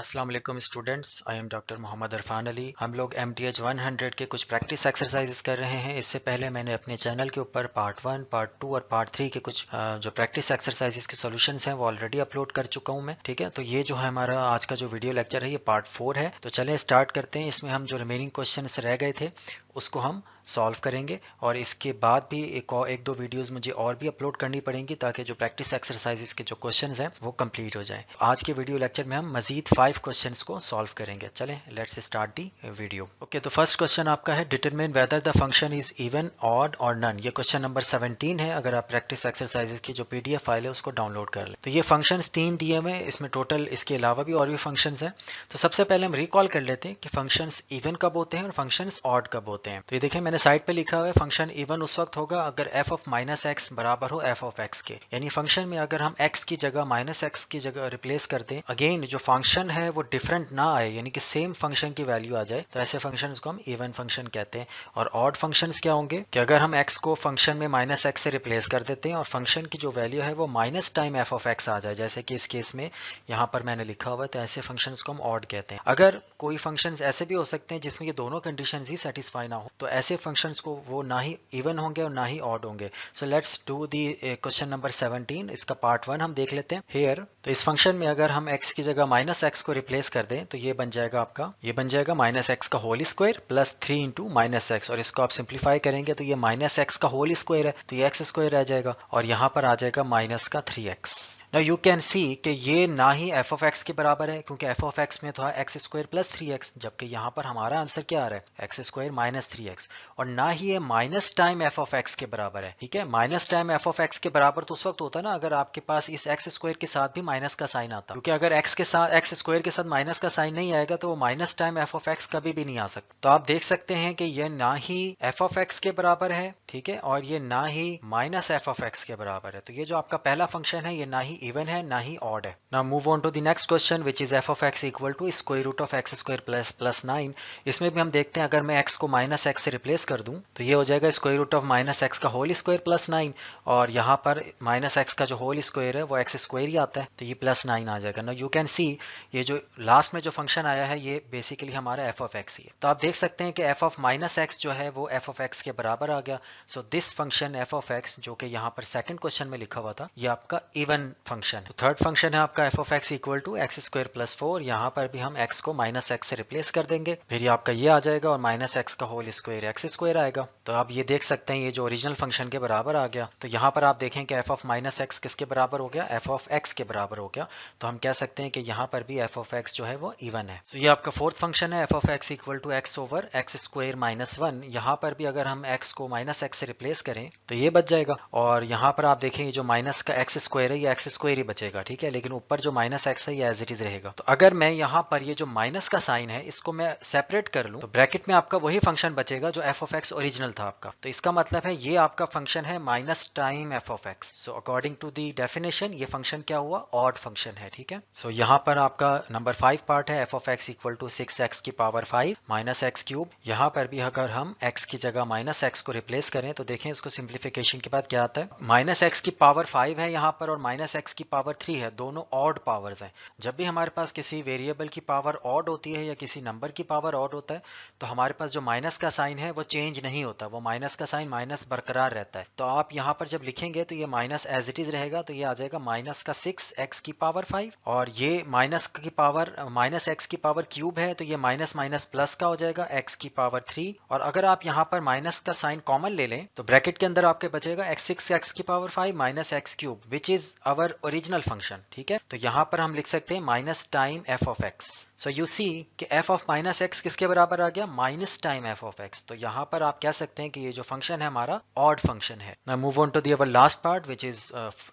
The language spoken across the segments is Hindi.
अस्सलाम वालेकुम students, I am doctor Mohammad Irfan Ali. हम लोग MTH 100 के कुछ प्रैक्टिस एक्सरसाइजेस कर रहे हैं। इससे पहले मैंने अपने चैनल के ऊपर पार्ट 1, पार्ट 2 और पार्ट 3 के कुछ जो प्रैक्टिस एक्सरसाइजेस के सॉल्यूशंस हैं वो ऑलरेडी अपलोड कर चुका हूं मैं। ठीक है, तो ये जो है हमारा आज का जो वीडियो लेक्चर है ये पार्ट 4 है। तो चलें स्टार्ट करते हैं। इसमें हम जो रिमेनिंग क्वेश्चन रह गए थे उसको हम सॉल्व करेंगे और इसके बाद भी एक दो वीडियोस मुझे और भी अपलोड करनी पड़ेंगी ताकि जो प्रैक्टिस एक्सरसाइजेस के जो क्वेश्चंस हैं वो कंप्लीट हो जाएं। आज के वीडियो लेक्चर में हम मजीद 5 क्वेश्चंस को सॉल्व करेंगे। चलें let's start the video. Okay, तो फर्स्ट क्वेश्चन आपका है determine whether the function is even, odd और नन। ये क्वेश्चन नंबर 17 है। अगर आप प्रैक्टिस एक्सरसाइजेस की जो PDF फाइल है उसको डाउनलोड कर लें। तो ये फंक्शंस 3 दिए हुए हैं, इसमें टोटल इसके अलावा भी और भी फंक्शंस हैं। तो सबसे पहले हम रिकॉल कर लेते हैं कि फंक्शंस इवन कब होते हैं और फंक्शंस ऑड कब होते हैं। तो ये देखिए मैंने साइड पे लिखा हुआ है फंक्शन इवन उस वक्त होगा अगर f ऑफ माइनस एक्स बराबर हो f ऑफ x के। यानी फंक्शन में अगर हम x की जगह माइनस एक्स की जगह रिप्लेस कर दें, अगेन जो फंक्शन है वो डिफरेंट ना आए, यानी कि सेम फंक्शन की वैल्यू आ जाए, तो ऐसे फंक्शन को हम इवन फंक्शन कहते हैं। और ऑड फंक्शंस क्या होंगे कि अगर हम x को फंक्शन में माइनस एक्स से रिप्लेस कर देते हैं और फंक्शन की जो वैल्यू है वो minus time f of x आ जाए, जैसे कि इस केस में यहाँ पर मैंने लिखा हुआ है, तो ऐसे फंक्शन को हम ऑड कहते हैं। अगर कोई फंक्शन ऐसे भी हो सकते हैं जिसमें ये दोनों कंडीशन ही सेटिस्फाई ना हो, तो ऐसे फंक्शंस को वो ना ही इवन होंगे और ना ही ऑड होंगे। So let's do the question number 17। इसका पार्ट 1 हम देख लेते हैं हेयर। तो इस फंक्शन में अगर हम x की जगह माइनस एक्स को रिप्लेस कर दें तो ये बन जाएगा आपका, ये बन जाएगा माइनस एक्स का whole square plus 3 into minus x, और इसको आप सिंप्लीफाई करेंगे तो ये माइनस एक्स का होल स्क्वायर है तो ये एक्स स्क्वायर रह जाएगा और यहाँ पर आ जाएगा माइनस का 3x। Now you can see कि ये ना ही f ऑफ x के बराबर है क्योंकि f ऑफ x में था एक्स स्क्वायर प्लस 3x, जबकि यहाँ पर हमारा आंसर क्या आ रहा है एक्स स्क्वायर माइनस 3x, और ना ही ये minus time f of x के बराबर है। ठीक है, minus time f of x के बराबर तो उस वक्त होता है ना अगर आपके पास इस एक्स स्क्वायर के साथ भी माइनस का साइन आता, क्योंकि अगर x के साथ एक्स स्क्वायर के साथ माइनस का साइन नहीं आएगा तो वो minus time f of x कभी भी नहीं आ सकता। तो आप देख सकते हैं कि ये ना ही f ऑफ x के बराबर है, ठीक है, और ये ना ही माइनस f ऑफ x के बराबर है। तो ये जो आपका पहला फंक्शन है ये ना ही इवन है ना ही ऑड है। Now move on to the next question which is f of x equal to square root of x square plus 9। इसमें भी हम देखते हैं अगर मैं x को माइनस एक्स से रिप्लेस कर दूं तो ये हो जाएगा square root of minus x का होल स्क्वायर प्लस 9, और यहाँ पर माइनस एक्स का जो होल स्क्वायर है वो एक्स स्क्वायर ही आता है तो ये प्लस 9 आ जाएगा। नाउ यू कैन सी ये जो लास्ट में जो फंक्शन आया है ये बेसिकली हमारा f ऑफ x ही है। तो आप देख सकते हैं कि f ऑफ माइनस एक्स जो है वो f ऑफ x के बराबर आ गया। So this function f of x जो कि यहाँ पर सेकंड क्वेश्चन में लिखा हुआ था ये आपका इवन फंक्शन है। तो थर्ड फंक्शन है आपका f of x equal to x square plus 4। यहाँ पर भी हम x को माइनस एक्स से रिप्लेस कर देंगे, फिर ये आपका ये आ जाएगा और माइनस एक्स का होल स्क्वायर एक्स स्क्वायर आएगा। तो आप ये देख सकते हैं ये जो ओरिजिनल फंक्शन के बराबर आ गया। तो यहाँ पर आप देखें कि f ऑफ माइनस एक्स किसके बराबर हो गया, f ऑफ x के बराबर हो गया। तो हम कह सकते हैं कि यहाँ पर भी f ऑफ x जो है वो इवन है। तो ये आपका फोर्थ फंक्शन है f of x equal to x over x square minus 1। यहाँ पर भी अगर हम x को माइनस एक्स से रिप्लेस करें तो ये बच जाएगा, और यहाँ पर आप देखेंगे जो माइनस का एक्स स्क्वायर है ये एक्स स्क्वायर ही बचेगा, ठीक है, लेकिन ऊपर जो माइनस एक्स है ये एज इट इज रहेगा। तो अगर मैं यहाँ पर ये जो माइनस का साइन है इसको मैं सेपरेट कर लूँ तो ब्रैकेट में आपका वही फंक्शन बचेगा जो f ऑफ x ओरिजिनल था आपका। तो इसका मतलब है ये आपका फंक्शन है minus time f of x। So according to the definition ये फंक्शन क्या हुआ, ऑड फंक्शन है, ठीक है। सो यहाँ पर आपका नंबर 5 पार्ट है f of x equal to 6x की पावर 5 माइनस एक्स क्यूब। यहाँ पर भी अगर हम x की जगह माइनस एक्स को रिप्लेस करें तो देखें इसको सिंप्लीफिकेशन के बाद क्या आता है, माइनस एक्स की पावर 5 है यहाँ पर और माइनस एक्स की पावर 3 है, दोनों ऑड पावर्स हैं। जब भी हमारे पास किसी वेरिएबल की पावर ऑड होती है या किसी नंबर की पावर ऑड होता है तो हमारे पास जो माइनस का साइन है वो चेंज नहीं होता, वो माइनस का साइन माइनस बरकरार रहता है। तो आप यहाँ पर जब लिखेंगे तो ये माइनस एज इट इज रहेगा, तो ये आ जाएगा माइनस का 6x की पावर 5, और ये माइनस की पावर माइनस एक्स की पावर क्यूब है तो ये माइनस माइनस प्लस का हो जाएगा x की पावर 3। और अगर आप यहाँ पर माइनस का साइन कॉमन ले लें तो ब्रैकेट के अंदर आपके बचेगा x6x की power 5 minus x cube which is our original function, ठीक है। तो यहाँ पर हम लिख सकते हैं minus time f of x। So you see कि f ऑफ माइनस एक्स किसके बराबर आ गया, minus time f of x। तो यहाँ पर आप कह सकते हैं कि ये जो फंक्शन है हमारा ऑड फंक्शन है। Now move on to the our last part which is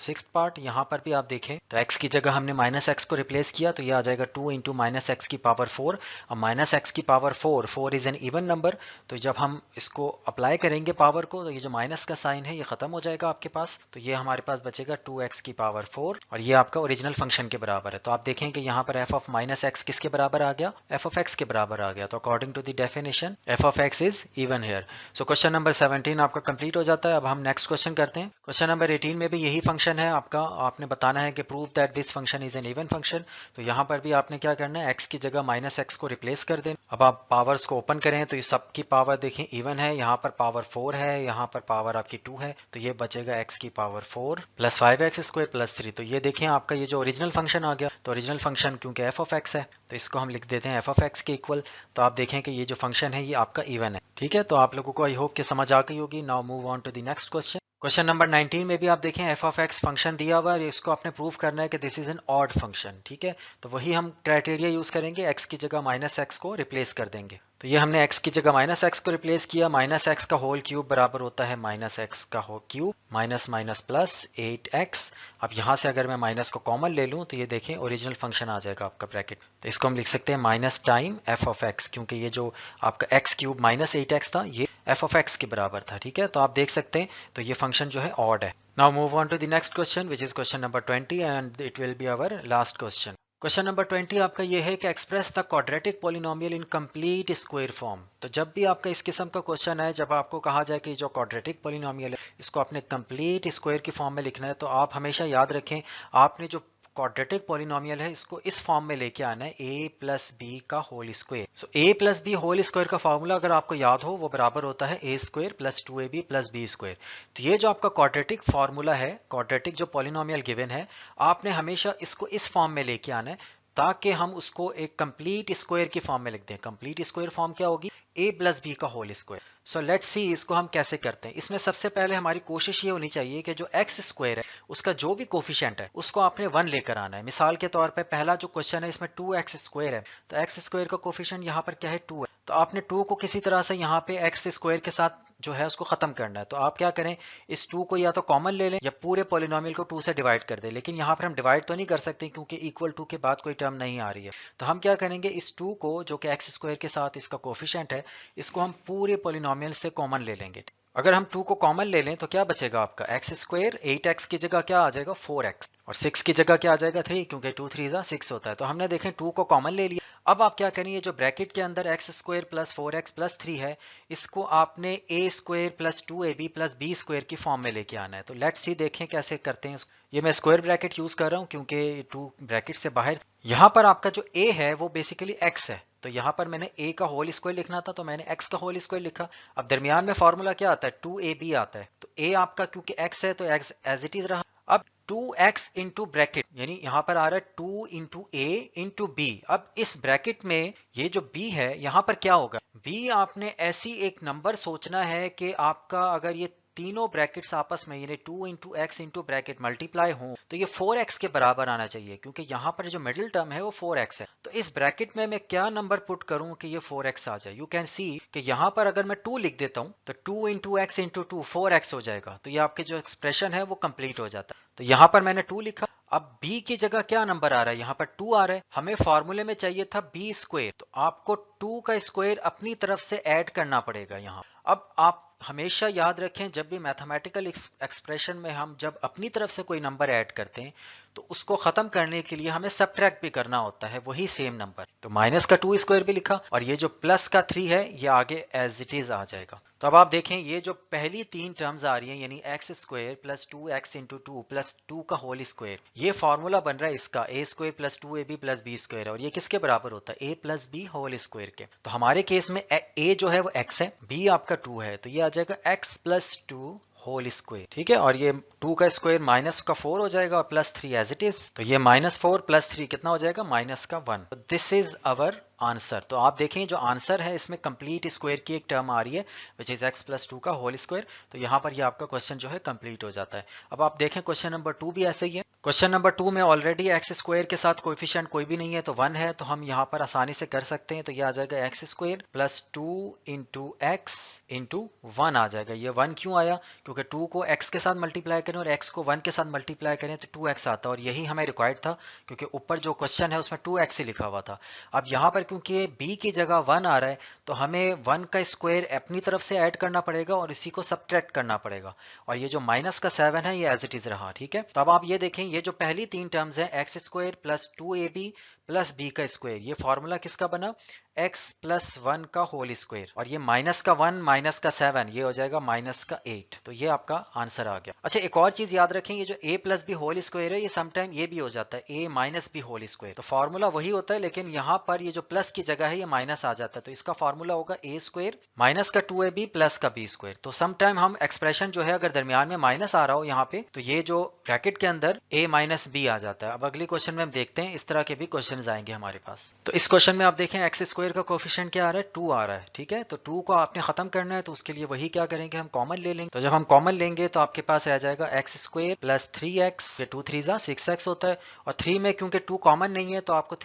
sixth part. यहाँ पर भी आप देखें तो x की जगह हमने माइनस एक्स को रिप्लेस किया तो ये आ जाएगा 2 इंटू माइनस एक्स की पावर 4। और माइनस एक्स की power 4 is an even number, तो जब हम इसको अप्लाई करेंगे पावर को तो ये जो माइनस का साइन है ये खत्म हो जाएगा आपके पास, तो ये हमारे पास बचेगा 2x की पावर 4 और ये आपका ओरिजिनल फंक्शन के बराबर है। तो आप देखें कि यहाँ पर f ऑफ माइनस एक्स किसके बराबर आ गया, एफ ऑफ एक्स के बराबर आ गया। तो according to the definition f of x is even here. So question number 17 आपका कंप्लीट हो जाता है। अब हम नेक्स्ट क्वेश्चन करते हैं। क्वेश्चन नंबर 18 में भी यही फंक्शन है आपका, आपने बताना है कि prove that this function is an even function. तो यहाँ पर भी आपने क्या करना है, एक्स की जगह माइनस एक्स को रिप्लेस कर देना। अब आप पावर्स को ओपन करें तो ये सबकी पावर देखें इवन है, यहाँ पर पावर 4 है, यहाँ पर पावर आपकी 2 है, तो ये बचेगा एक्स की पावर 4 प्लस 5x² प्लस 3। तो ये देखें आपका ये जो ओरिजिनल फंक्शन आ गया। तो ओरिजिनल फंक्शन क्योंकि एफ ऑफ एक्स है तो इसको हम लिख देते हैं एफ ऑफ एक्स के इक्वल। तो आप देखें कि ये जो फंक्शन है ये आपका इवन है। ठीक है, तो आप लोगों को आई होप कि समझ आ गई होगी। Now move on to the next question. Question number 19 में भी आप देखें एफ ऑफ एक्स फंक्शन दिया हुआ है, इसको आपने प्रूव करना है कि this is an odd function. ठीक है, तो वही हम क्राइटेरिया यूज करेंगे, एक्स की जगह माइनस एक्स को रिप्लेस कर देंगे। तो ये हमने x की जगह माइनस एक्स को रिप्लेस किया। माइनस एक्स का होल क्यूब बराबर होता है माइनस एक्स का whole cube minus minus plus 8x। अब यहाँ से अगर मैं माइनस को कॉमन ले लूँ तो ये देखें ओरिजिनल फंक्शन आ जाएगा आपका ब्रैकेट। तो इसको हम लिख सकते हैं minus time F of x, क्योंकि ये जो आपका एक्स क्यूब माइनस 8x था ये एफ ऑफ एक्स के बराबर था। ठीक है, तो आप देख सकते हैं तो ये फंक्शन जो है ऑड है। Now move on to the next question which is question number 20 and it will be our last question. Question number 20 आपका ये है कि express the quadratic polynomial in complete square form. तो जब भी आपका इस किस्म का क्वेश्चन है, जब आपको कहा जाए कि जो क्वाड्रेटिक पॉलिनोमियल है इसको आपने कंप्लीट स्क्वायर की फॉर्म में लिखना है, तो आप हमेशा याद रखें आपने जो क्वाड्रेटिक पॉलिनोमियल है इसको इस फॉर्म में लेके आना है a प्लस बी का whole square. So a plus b whole square का फॉर्मूला अगर आपको याद हो वो बराबर होता है a square plus 2ab plus b square. तो ये जो आपका क्वाड्रेटिक फॉर्मूला है, क्वाड्रेटिक जो पॉलिनोमियल गिवन है, आपने हमेशा इसको इस फॉर्म में लेके आना है ताकि हम उसको एक कंप्लीट स्क्वायर की फॉर्म में लिख दें। कंप्लीट स्क्वायर फॉर्म क्या होगी, a प्लस बी का whole square. So let's see इसको हम कैसे करते हैं। इसमें सबसे पहले हमारी कोशिश ये होनी चाहिए कि जो एक्स स्क्वायर है उसका जो भी कोफिशिएंट है उसको आपने 1 लेकर आना है। मिसाल के तौर पे पहला जो क्वेश्चन है इसमें 2x² है, तो एक्स स्क्वायर का कोफिशिएंट यहाँ पर क्या है 2 है। तो आपने 2 को किसी तरह से यहाँ पे एक्स स्क्वायर के साथ जो है उसको खत्म करना है। तो आप क्या करें, इस 2 को या तो कॉमन ले लें या पूरे पॉलिनोमियल को 2 से डिवाइड कर दें। लेकिन यहाँ पर हम डिवाइड तो नहीं कर सकते क्योंकि इक्वल टू के बाद कोई टर्म नहीं आ रही है। तो हम क्या करेंगे, इस 2 को जो कि एक्स स्क्वायर के साथ इसका कोफिशिएंट है इसको हम पूरे पॉलिनोमियल से कॉमन ले लेंगे। अगर हम 2 को कॉमन ले लें तो क्या बचेगा आपका एक्स स्क्वायर, 8x की जगह क्या आ जाएगा 4x, और 6 की जगह क्या आ जाएगा 3, क्योंकि 2 3 6 होता है। तो हमने देखें 2 को कॉमन ले लिया। अब आप क्या करेंगे, जो ब्रैकेट के अंदर x square plus 4x plus 3 है इसको आपने a square plus 2ab plus b square की फॉर्म में लेके आना है। तो लेट्स सी देखें कैसे करते हैं। ये मैं स्क्वायर ब्रैकेट यूज कर रहा हूँ क्योंकि 2 ब्रैकेट से बाहर। यहाँ पर आपका जो a है वो बेसिकली x है, तो यहाँ पर मैंने a का होल स्क्वायर लिखना था तो मैंने x का होल स्क्वायर लिखा। अब दरमियान में फॉर्मूला क्या आता है 2ab आता है, तो a आपका क्योंकि x है तो x एज इट इज रहा। अब 2x इंटू ब्रैकेट यानी यहाँ पर आ रहा है 2 इंटू a इंटू b। अब इस ब्रैकेट में ये जो b है यहाँ पर क्या होगा, b आपने ऐसी एक नंबर सोचना है कि आपका अगर ये तीनों ब्रैकेट्स आपस में यानी 2 into x into bracket multiply हो तो ये 4x के बराबर आना चाहिए, क्योंकि यहाँ पर जो मिडिल टर्म है वो 4x है। तो इस ब्रैकेट में मैं क्या नंबर पुट करूं कि ये 4x आ जाए। यू कैन सी कि यहाँ पर अगर मैं 2 लिख देता हूं तो 2 इंटू एक्स इंटू 2 4x हो जाएगा। तो ये आपके जो एक्सप्रेशन है वो कंप्लीट हो जाता है। तो यहाँ पर मैंने 2 लिखा। अब b की जगह क्या नंबर आ रहा है, यहाँ पर 2 आ रहा है। हमें फॉर्मूले में चाहिए था b स्क्वायर, तो आपको 2 का स्क्वायर अपनी तरफ से ऐड करना पड़ेगा यहाँ। अब आप हमेशा याद रखें जब भी मैथमेटिकल एक्सप्रेशन में हम जब अपनी तरफ से कोई नंबर ऐड करते हैं तो उसको खत्म करने के लिए हमें सबट्रैक्ट भी करना होता है वही सेम नंबर। तो माइनस का 2 स्क्वायर भी लिखा और ये जो प्लस का 3 है ये आगे एज इट इज आ जाएगा। तो अब आप देखें ये जो पहली 3 टर्म्स आ रही हैं यानी x square plus 2x into 2 plus 2 का होल स्क्वायर, ये फॉर्मूला बन रहा है इसका a square plus 2ab plus b square, और ये किसके बराबर होता है a plus b whole square के। तो हमारे केस में a जो है वो x है, b आपका 2 है, तो ये आ जाएगा x प्लस 2 होल स्क्वायर। ठीक है, और ये 2 का स्क्वायर माइनस का 4 हो जाएगा और प्लस 3 एज इट इज। तो ये माइनस 4 प्लस 3 कितना हो जाएगा माइनस का 1। This is our answer. तो आप देखें जो आंसर है इसमें कंप्लीट स्क्वायर की एक टर्म आ रही है विच इज x प्लस 2 का होल स्क्वायर। तो यहाँ पर ये आपका क्वेश्चन जो है कंप्लीट हो जाता है। अब आप देखें क्वेश्चन नंबर 2 भी ऐसे ही है। क्वेश्चन नंबर 2 में ऑलरेडी एक्स स्क्वायर के साथ कोएफिशिएंट कोई भी नहीं है तो 1 है, तो हम यहाँ पर आसानी से कर सकते हैं। तो ये आ जाएगा x square plus 2 into x into 1 आ जाएगा। ये 1 क्यों आया, क्योंकि 2 को x के साथ मल्टीप्लाई करें और x को 1 के साथ मल्टीप्लाई करें तो 2x आता है, और यही हमें रिक्वायर्ड था क्योंकि ऊपर जो क्वेश्चन है उसमें 2x ही लिखा हुआ था। अब यहाँ पर क्योंकि b की जगह 1 आ रहा है तो हमें 1 का स्क्वायर अपनी तरफ से ऐड करना पड़ेगा और इसी को सबट्रैक्ट करना पड़ेगा, और ये जो माइनस का 7 है ये एज इट इज रहा। ठीक है, तो अब आप ये देखें ये जो पहली 3 टर्म्स हैं x square plus 2ab plus b का स्क्वायर, ये फॉर्मूला किसका बना, x प्लस 1 का होल स्क्वायर, और ये माइनस का 1 माइनस का 7, ये हो जाएगा माइनस का 8। तो ये आपका आंसर आ गया। अच्छा, एक और चीज याद रखें, ये जो a plus b whole square है, ये समटाइम ये भी हो जाता है a minus b whole square. तो फॉर्मूला वही होता है, लेकिन यहाँ पर ये जो प्लस की जगह है ये माइनस आ जाता है, तो इसका फॉर्मूला होगा a स्क्वायर माइनस का 2ab प्लस का b स्क्वायर। तो समटाइम हम एक्सप्रेशन जो है अगर दरमियान में माइनस आ रहा हो यहाँ पे, तो ये जो ब्रैकेट के अंदर a माइनस बी आ जाता है। अब अगले क्वेश्चन में हम देखते हैं, इस तरह के भी क्वेश्चन आएंगे हमारे पास। तो इस क्वेश्चन में आप देखें एक्स स्क्वायर का कोफिशिएंट क्या आ रहा है, 2 आ रहा है, ठीक है। तो 2 को आपने खत्म करना है, तो उसके लिए वही क्या करेंगे, हम कॉमन ले लेंगे। तो जब हम कॉमन लेंगे तो आपके पास रह जाएगा एक्स स्क्वायर प्लस 3x, ये 2 3 जा 6x होता है, और 3 में क्योंकि 2 कॉमन नहीं है तो आपको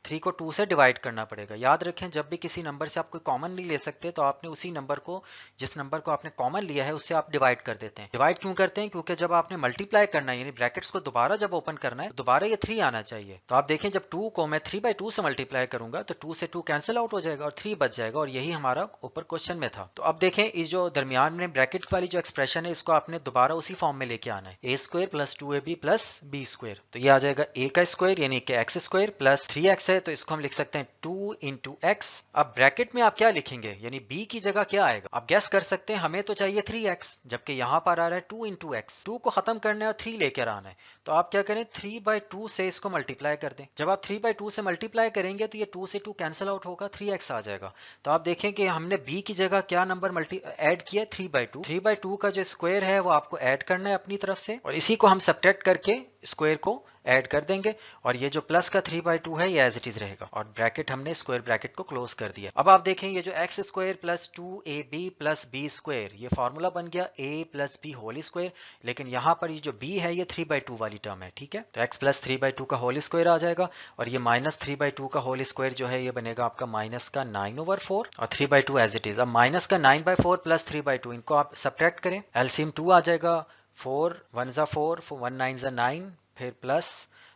3 को 2 से डिवाइड करना पड़ेगा। याद रखें, जब भी किसी नंबर से आप कोई कॉमन नहीं ले सकते तो आपने उसी नंबर को, जिस नंबर को आपने कॉमन लिया है उससे आप डिवाइड कर देते हैं। डिवाइड क्यों करते हैं, क्योंकि जब आपने मल्टीप्लाई करना है, यानी ब्रैकेट्स को दोबारा जब ओपन करना है, तो दोबारा ये 3 आना चाहिए। तो आप देखें, जब 2 को मैं 3/2 से मल्टीप्लाई करूंगा तो 2 से 2 कैंसिल आउट हो जाएगा और 3 बच जाएगा, और यही हमारा ऊपर क्वेश्चन में था। तो अब देखें, इस जो दरमियान में ब्रैकेट वाली जो एक्सप्रेशन है, इसको आपने दोबारा उसी फॉर्म में लेके आना है, a square plus 2ab plus b square. तो ये आ जाएगा a का स्क्वायर यानी कि x स्क्वायर प्लस 3x है, तो इसको हम लिख सकते हैं 2 इंटू एक्स। अब ब्रैकेट में आप क्या लिखेंगे, यानी b की जगह क्या आएगा, आप गैस कर सकते हैं, हमें तो चाहिए 3x, जबकि यहां पर आ रहा है 2 इंटू एक्स। 2 को खत्म करना है और 3 लेकर आना है, तो आप क्या करें, 3/2 से इसको मल्टीप्लाई कर दें। जब आप 3/2 से मल्टीप्लाई करेंगे तो ये 2 से 2 कैंसिल आउट होगा, 3x आ जाएगा। तो आप देखें कि हमने b की जगह क्या नंबर ऐड किया, 3/2। 3/2 का जो स्क्वायर है वो आपको ऐड करना है अपनी तरफ से, और इसी को हम सब्ट्रैक्ट करके स्क्वायर को ऐड कर देंगे, और ये जो प्लस का 3/2 है ये एज इट इज रहेगा, और ब्रैकेट हमने स्क्वायर ब्रैकेट को क्लोज कर दिया। अब आप देखें, ये जो x square plus 2ab plus b square, ये फॉर्मूला बन गया a plus b whole square, लेकिन यहाँ पर ये जो b है ये 3/2 वाली टर्म है, ठीक है। तो x प्लस 3/2 का होल स्क्वायर आ जाएगा, और ये माइनस 3/2 का होल स्क्वायर जो है ये बनेगा आपका माइनस का 9/4, और 3/2 एज इट इज। अब माइनस का 9/4 प्लस 3/2 इनको आप सब्ट्रैक्ट करें, एलसीएम 2 आ जाएगा, 4 1 जा 4, 1 9 जा 9, फिर प्लस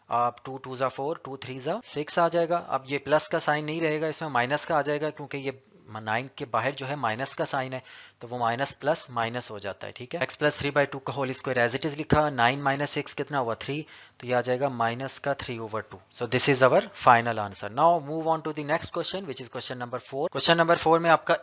आप 2 2 जा 4, 2 3 जा 6 आ जाएगा। अब ये प्लस का साइन नहीं रहेगा, इसमें माइनस का आ जाएगा, क्योंकि ये 9 के बाहर जो है माइनस का साइन है, तो वो माइनस प्लस माइनस हो जाता है, ठीक है। x प्लस 3/2 का whole square as it is लिखा, 9 माइनस 6 कितना हुआ 3, तो ये आ जाएगा माइनस का 3/2। So this is our final answer. Now move on to the next question which is question number 4। Question number 4 में आपका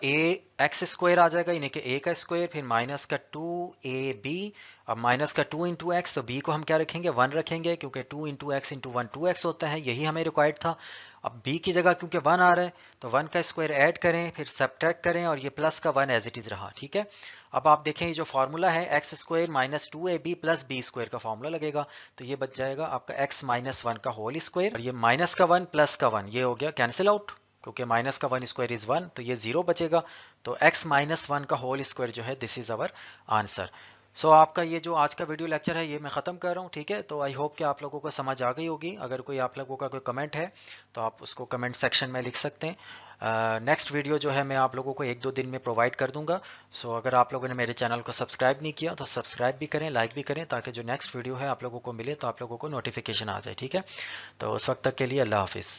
x स्क्वायर आ जाएगा, यानी कि a का स्क्वायर, फिर माइनस का 2ab, अब माइनस का 2 इंटू एक्स, तो b को हम क्या रखेंगे, 1 रखेंगे, क्योंकि 2 इंटू एक्स इंटू 1 2x होता है, यही हमें रिक्वायर्ड था। अब b की जगह क्योंकि 1 आ रहा है, तो 1 का स्क्वायर ऐड करें, फिर सब्ट्रैक्ट करें, और ये प्लस का 1 एज इट इज रहा, ठीक है। अब आप देखें, ये जो फॉर्मूला है x square minus 2ab plus b square का फॉर्मूला लगेगा, तो ये बच जाएगा आपका x माइनस 1 का होल स्क्वायर, और ये माइनस का 1 प्लस का 1 ये हो गया कैंसिल आउट, क्योंकि माइनस का 1 स्क्वायर इज 1, तो ये 0 बचेगा। तो x माइनस 1 का होल स्क्वायर जो है दिस इज अवर आंसर। सो आपका ये जो आज का वीडियो लेक्चर है ये मैं ख़त्म कर रहा हूँ, ठीक है। तो आई होप कि आप लोगों को समझ आ गई होगी। अगर कोई आप लोगों का कोई कमेंट है तो आप उसको कमेंट सेक्शन में लिख सकते हैं। नेक्स्ट वीडियो जो है मैं आप लोगों को 1-2 दिन में प्रोवाइड कर दूंगा। सो अगर आप लोगों ने मेरे चैनल को सब्सक्राइब नहीं किया तो सब्सक्राइब भी करें, लाइक भी करें, ताकि जो नेक्स्ट वीडियो है आप लोगों को मिले तो आप लोगों को नोटिफिकेशन आ जाए, ठीक है। तो उस वक्त तक के लिए अल्लाह हाफिज़।